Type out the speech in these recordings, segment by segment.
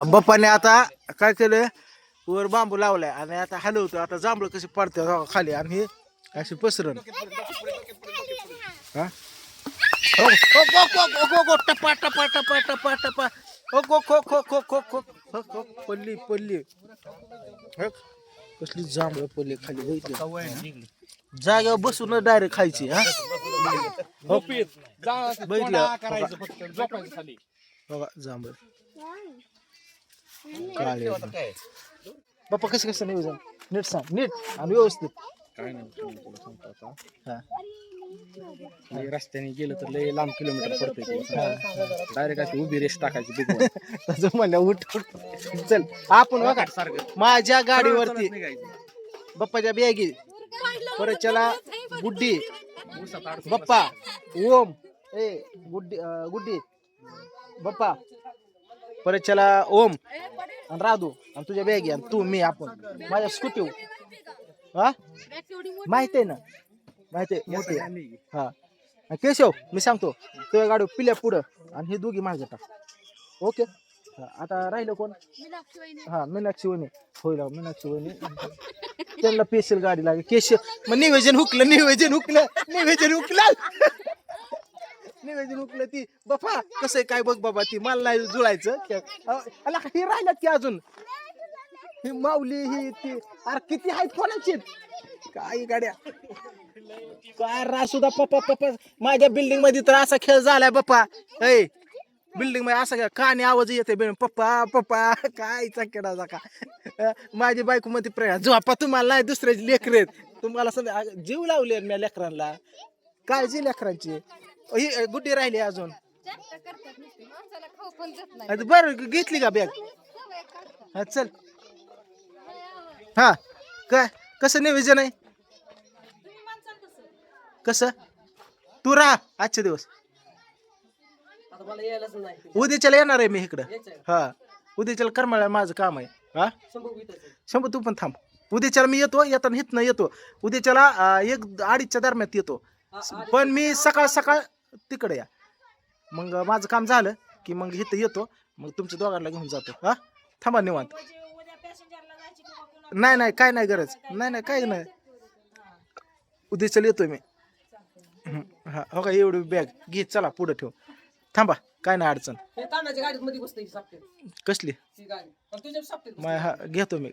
बाप्पाने आता काय केलं वर बांबू लावलाय आणि आता हलवतो. आता जांभळं कशी पडतात खाली आणि हे अशी पसरण हा टपा टपा टपा टपा टपा पल्ली पल्ली कसली जांभळं पडली खाली बघितली जागेवर बसून डायरेक्ट खायची हा बघितलं बघा जांभळ काळे बाप्पा कसं कसं नियोजन नीट सांग नीट आणि व्यवस्थित काय नाही तुला सांगतो आता रस्त्याने गेलं तर लय लांब किलोमीटर पडते डायरेक्ट अशी उभी रेस टाकायची तसं म्हणलं उठ चल आपण बघा माझ्या गाडीवरती बाप्पाच्या बॅगी परत चला गुड्डी बाप्पा ओम ए गुड्डी गुड्डी बाप्पा परत चला ओम आणि राधू आणि तुझ्या बॅगी आणि तू मी आपण माझ्या स्कूटी हा माहिती आहे ना माहिती आहे मोठी हा केशव मी सांगतो तुझ्या गाडी पिल्या पुढं आणि हे दोघी माझ्या टाक ओके आता राहिलं कोण हा मीनाक्षी वहिनी होईल मीनाक्षी वहिनी त्यांना स्पेशल गाडी लागेल केशव मग निवेदन हुकलं निवेदन हुकलं निवेदन हुकलं निवेदन हुकलं ती बापा कसं आहे काय बघ बाबा ती मला नाही जुळायचं हे राहिलं की अजून ही माऊली ही ती अरे किती आहेत कोणाची काय गाड्या काय रासुदा पप्पा पप्पा माझ्या बिल्डिंग मध्ये तर असा खेळ झालाय बाप्पा ऐ बिल्डिंग मध्ये असा काने आवाज येते पप्पा पप्पा काय चकेडा का माझी बायको मध्ये प्रेम झोपा तुम्हाला नाही दुसऱ्याची लेकर आहेत तुम्हाला समजा जीव लावले मी लेकरांना काळजी लेकरांची ही गुड्डी राहिली अजून बर घेतली का बॅग हा चल हा काय कसं नियोजन आहे कसं तू राहा आजचे दिवस उद्याच्याला येणार आहे मी इकडं हा उद्याच्याला करमाळ्या माझं काम आहे हा शंभू तू पण थांब उद्याच्याला मी येतो येताना हितनं येतो उद्याच्याला 1-2:30च्या दरम्यान येतो पण मी सकाळ सकाळ तिकडे या मग माझं काम झालं की मग इथं येतो मग तुमच्या दोघांना घेऊन जातो हा थांबा निवांत नाही नाही काय नाही गरज नाही नाही काय नाही उद्याच्याला येतोय मी हा हो का एवढी बॅग घे चला पुढे ठेव थांबा काय नाही अडचण कसली हा घेतो मी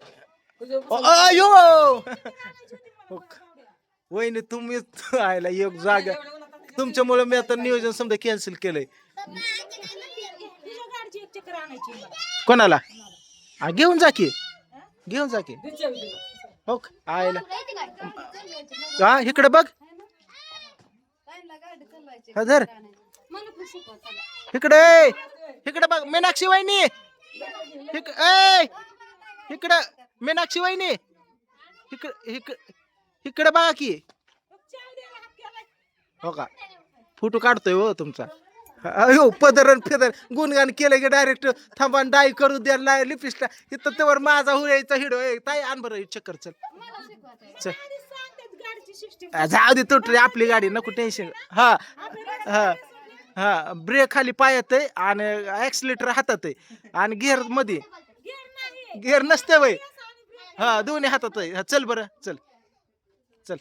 अयो वहिनी तुम्ही आयला एक जागा तुमच्यामुळे मी आता नियोजन समजा कॅन्सल केलंय कोणाला घेऊन जा की घेऊन जा की हो आयला हा इकडे बघ धर इकडे इकडे बघ मीनाक्षी वहिनी इकडे मीनाक्षी वहिनी इकडे बघा की हो का फोटो काढतोय हो तुमचा अयो पदर फेदर गुणगान केलं की डायरेक्ट थांबा डाय करू द्या लिपिस्टा इथं तेवर माझा हुयाचा हिडो ताई आण बरं चक्कर चल चल जाऊ दे तुटली आपली गाडी नको टेन्शन हा हा हा ब्रेक खाली पायात आहे आणि ऍक्सिलेटर हातात आहे आणि गिअर मध्ये गिअर नसते वय हा दोन्ही हातात आहे चल बरं चल चल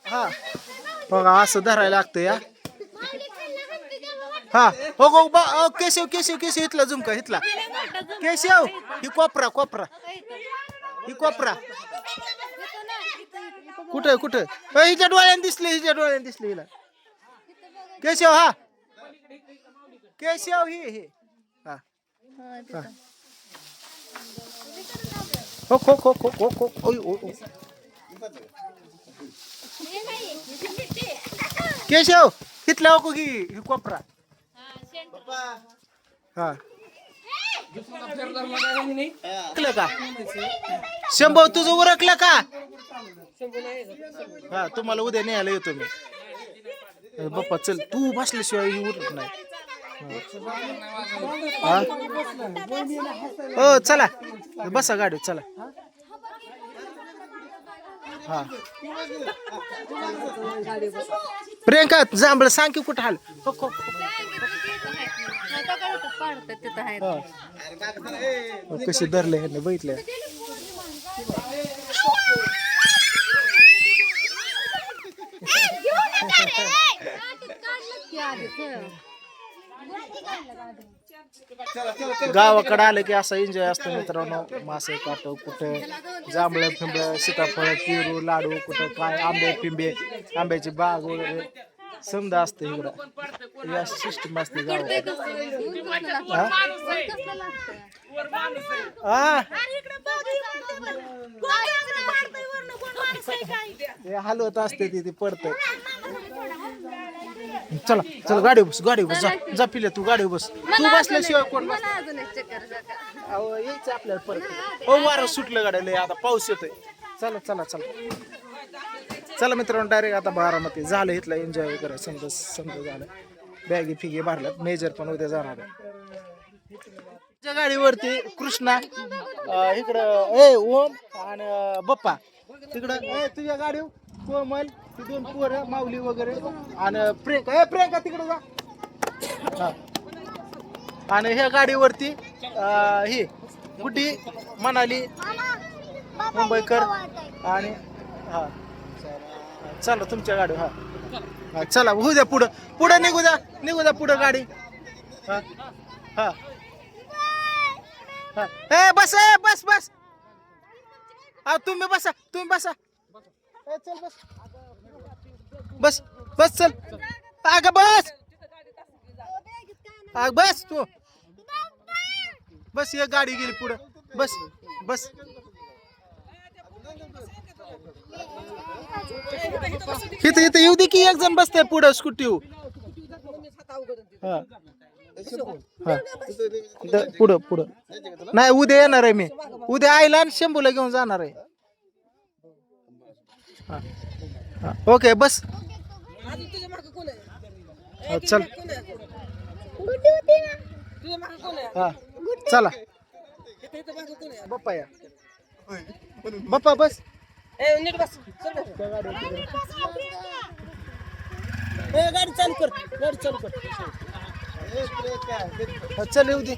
हा बघा असं धरायला लागतं या हा हो गो केशव केशव केशव इथला झुमका इथला केशव ही कोपरा कोपरा ही कोपरा कुठं कुठं हिच्या डोळ्याने दिसले हिच्या डोळ्याने दिसले हिला केशव हा केशव ही हा हो खो खो खो खो खो ओ केशव तिथला हो की ही कोपरा हा का शंभू तुझं उरकलं का हा तुम्हाला उद्या न्यायला येतो मी बाप्पा चल तू बसल्याशिवाय उरत नाही हो चला बसा गाडी चला हा प्रियंका जांभळ सांग की कुठं हाल पाडतात तिथं आहे हा. कशी धरले ह्यांनी बघितले. गावाकडे आलं की असा एन्जॉय असतो मित्रांनो. मासे काटो कुठं जांभळं फिंबळ सीताफळ पेरू लाडू कुठं काय आंबे पिंबे आंब्याची बाग वगैरे समजा असते इकडं. या सिस्टम असते गावाकडे. हा हे हलवत असते ती पडत. चला चला गाडी बस जा जा पिल्या तू गाडी बस. तू बसल्याशिवाय कोण बस. अहो यायचं आपल्याला परत. हो वारं सुटलं गाड्याला आता पाऊस येतोय. चला चला चला चला मित्रांनो डायरेक्ट आता बारामती झालं. इथला एन्जॉय वगैरे समजा समजा झालं. बॅगी फिगे भरल्यात. मेजर पण उद्या जाणार आहे. गाडीवरती कृष्णा इकडं ए ओम आणि बप्पा तिकडं. ए तुझ्या गाडीवर कोमल ती 2 पोरं माऊली वगैरे आणि प्रियंका. ए प्रियंका तिकडे जा. हा आणि ह्या गाडीवरती ही गुड्डी मनाली मुंबईकर आणि हा चला तुमच्या गाडी. हा हा चला होऊ द्या पुढं पुढं निघू द्या पुढं गाडी. हा हा हा ए बस बस बस. हा तुम्ही बसा ए, चल बस बस चल. अगं बस बस तू बस. एक गाडी गेली पुढं. बस बस इथं इथं येऊ दे की एक जण बसतंय पुढं स्कूटी. हा पुढं पुढं नाही उद्या येणार आहे मी. उद्या आईला आणि शंभूला घेऊन जाणार आहे. ओके बस. चल हा चला बाप्पा या बाप्पा बस. गाडी चालू कर चल येऊ दे.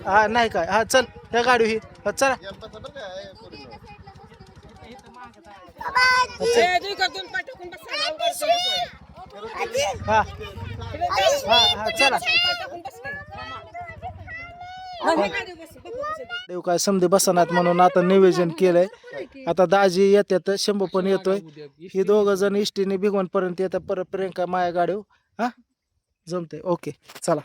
हा नाही काय हा चल या गाडी ही चला. हा हा चला. देव काय समजे बसनात म्हणून आता नियोजन केलंय. आता दाजी येतात शंभू पण येतोय. ही 2 जण इष्टीने भिगवण पर्यंत येतात. परत प्रियंका माया गाडीव. हा जमते. ओके चला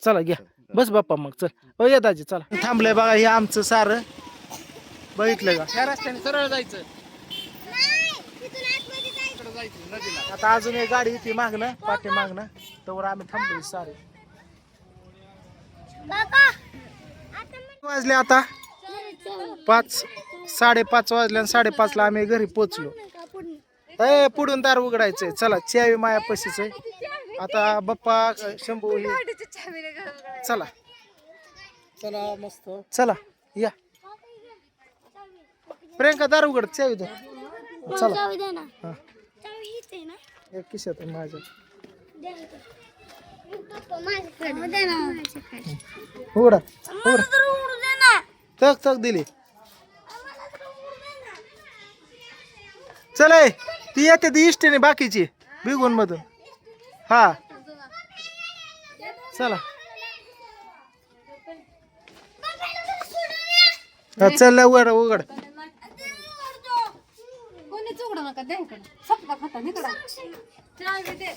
चला घ्या बस बाप्पा मग चल. हो या दाजी चला. थांबलंय बघा हे आमचं सारं बघितलं का. ह्या रस्त्याने सरळ जायचं. आता अजून एक गाडी येते मागणं पाठी मागणं तर आम्ही थांबलोय सारे. वाजले आता 5 साडेपाच वाजले आणि 5:30 ला आम्ही घरी पोचलो. ए पुढून दार उघडायचंय. चला चावी माया पशीच आहे. आता बाप्पा शंभू चला चला मस्त चला या. प्रियंका दार उघड चावी दे. चला हा एक किशात माझ्या. उघडा तक तक दिली. चला ती येते ती इष्टीने बाकीची भिगून मधून. हा चला चल उघड उघड. कोणीच उघडू नका द्या इकडं. सपता खाता इकडं. चावी दे.